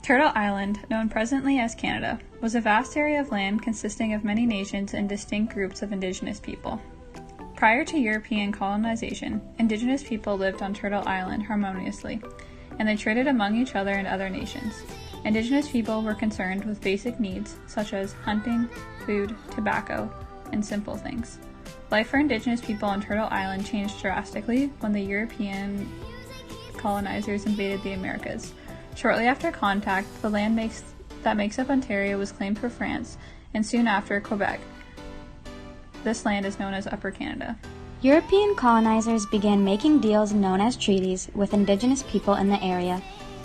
Turtle Island, known presently as Canada, was a vast area of land consisting of many nations and distinct groups of Indigenous people. Prior to European colonization, Indigenous people lived on Turtle Island harmoniously, and they traded among each other and other nations. Indigenous people were concerned with basic needs such as hunting, food, tobacco, and simple things. Life for Indigenous people on Turtle Island changed drastically when the European colonizers invaded the Americas. Shortly after contact, the land that makes up Ontario was claimed for France, and soon after, Quebec. This land is known as Upper Canada. European colonizers began making deals known as treaties with Indigenous people in the area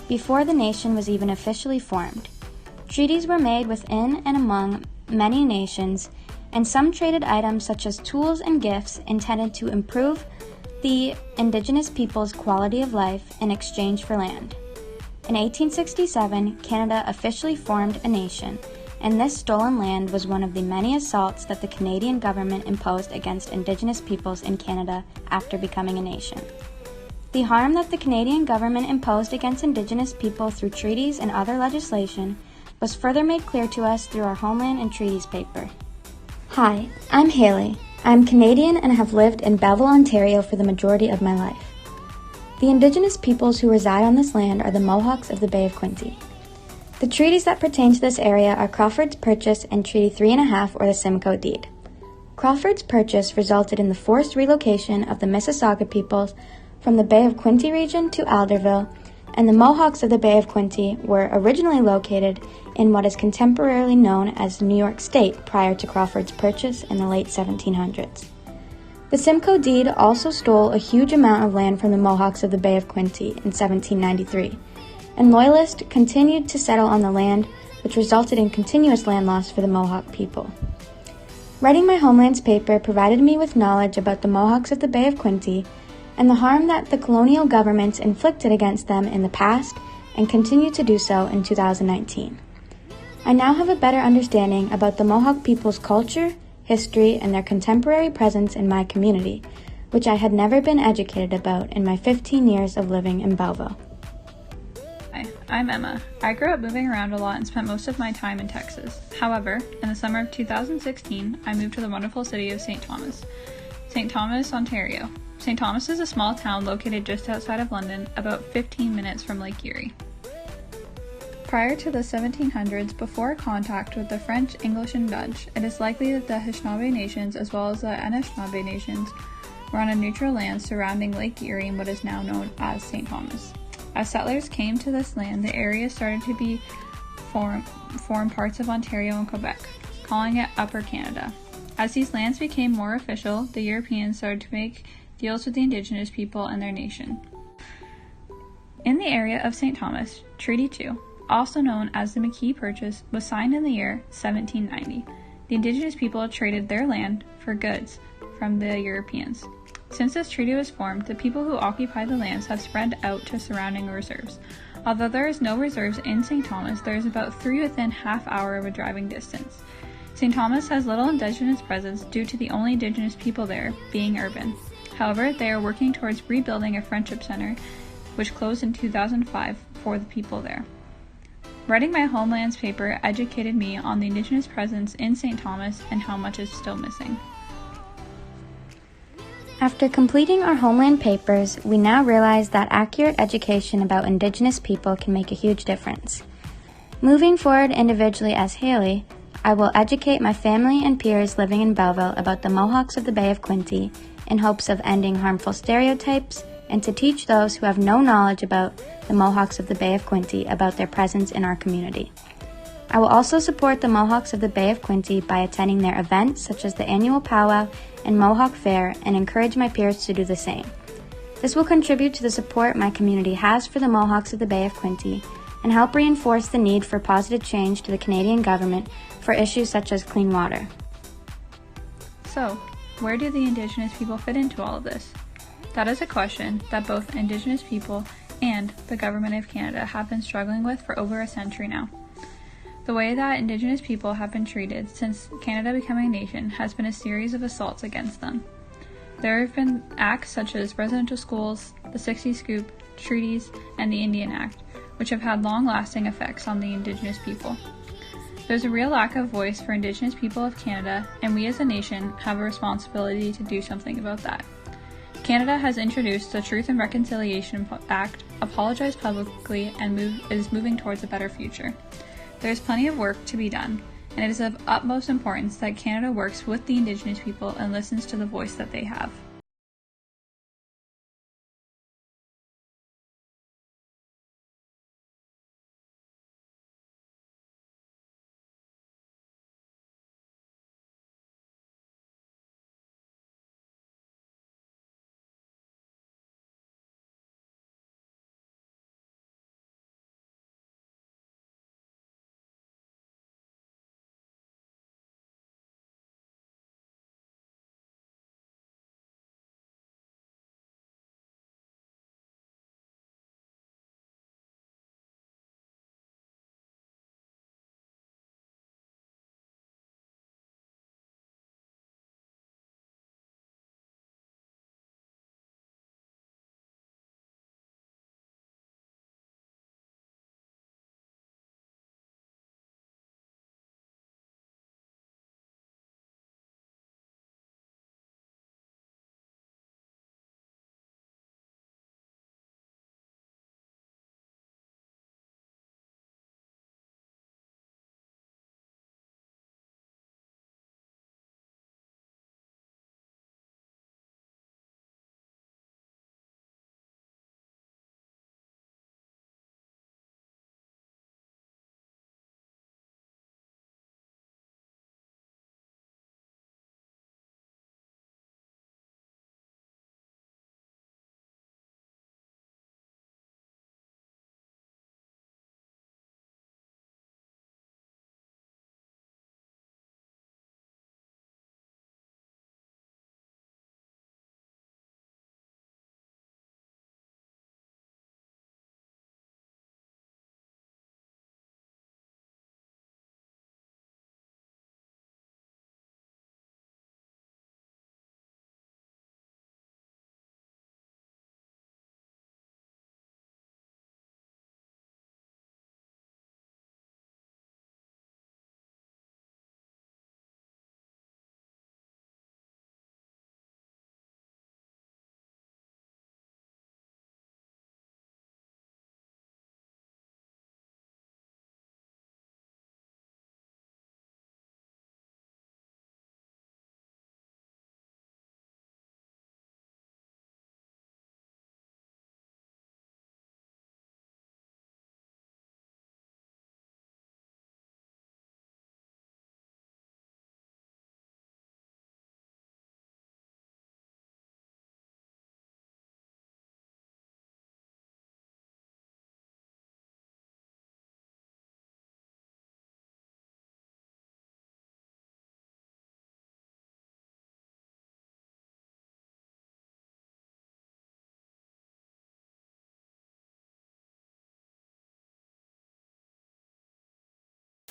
before the nation was even officially formed. Treaties were made within and among many nations, and some traded items such as tools and gifts intended to improve the Indigenous people's quality of life in exchange for land. In 1867, Canada officially formed a nation, and this stolen land was one of the many assaults that the Canadian government imposed against Indigenous peoples in Canada after becoming a nation. The harm that the Canadian government imposed against Indigenous people through treaties and other legislation was further made clear to us through our Homeland and Treaties paper. Hi, I'm Haley. I'm Canadian and have lived in Belleville, Ontario for the majority of my life. The Indigenous peoples who reside on this land are the Mohawks of the Bay of Quinte. The treaties that pertain to this area are Crawford's Purchase and Treaty 3.5 or the Simcoe Deed. Crawford's Purchase resulted in the forced relocation of the Mississauga peoples from the Bay of Quinte region to Alderville, and the Mohawks of the Bay of Quinte were originally located in what is contemporarily known as New York State prior to Crawford's Purchase in the late 1700s. The Simcoe Deed also stole a huge amount of land from the Mohawks of the Bay of Quinte in 1793, and Loyalists continued to settle on the land, which resulted in continuous land loss for the Mohawk people. Writing my Homelands paper provided me with knowledge about the Mohawks of the Bay of Quinte and the harm that the colonial governments inflicted against them in the past and continue to do so in 2019. I now have a better understanding about the Mohawk people's culture, history, and their contemporary presence in my community, which I had never been educated about in my 15 years of living in Belleville. Hi, I'm Emma. I grew up moving around a lot and spent most of my time in Texas. However, in the summer of 2016, I moved to the wonderful city of St. Thomas, Ontario. St. Thomas is a small town located just outside of London, about 15 minutes from Lake Erie. Prior to the 1700s, before contact with the French, English, and Dutch, it is likely that the Anishinaabe nations as well as the Anishinaabe nations were on a neutral land surrounding Lake Erie in what is now known as St. Thomas. As settlers came to this land, the area started to form parts of Ontario and Quebec, calling it Upper Canada. As these lands became more official, the Europeans started to make deals with the Indigenous people and their nation. In the area of St. Thomas, Treaty 2, also known as the McKee Purchase, was signed in the year 1790. The Indigenous people traded their land for goods from the Europeans. Since this treaty was formed, the people who occupy the lands have spread out to surrounding reserves. Although there is no reserves in St. Thomas, there is about 3 within half hour of a driving distance. St. Thomas has little Indigenous presence due to the only Indigenous people there being urban. However, they are working towards rebuilding a friendship center, which closed in 2005 for the people there. Writing my Homelands paper educated me on the Indigenous presence in St. Thomas and how much is still missing. After completing our Homeland papers, we now realize that accurate education about Indigenous people can make a huge difference. Moving forward individually as Haley, I will educate my family and peers living in Belleville about the Mohawks of the Bay of Quinte in hopes of ending harmful stereotypes and to teach those who have no knowledge about the Mohawks of the Bay of Quinte about their presence in our community. I will also support the Mohawks of the Bay of Quinte by attending their events such as the annual powwow and Mohawk Fair and encourage my peers to do the same. This will contribute to the support my community has for the Mohawks of the Bay of Quinte and help reinforce the need for positive change to the Canadian government for issues such as clean water. So, where do the Indigenous people fit into all of this? That is a question that both Indigenous people and the Government of Canada have been struggling with for over a century now. The way that Indigenous people have been treated since Canada becoming a nation has been a series of assaults against them. There have been acts such as residential schools, the 60 Scoop, treaties, and the Indian Act, which have had long-lasting effects on the Indigenous people. There's a real lack of voice for Indigenous people of Canada, and we as a nation have a responsibility to do something about that. Canada has introduced the Truth and Reconciliation Act, apologized publicly, and is moving towards a better future. There is plenty of work to be done, and it is of utmost importance that Canada works with the Indigenous people and listens to the voice that they have.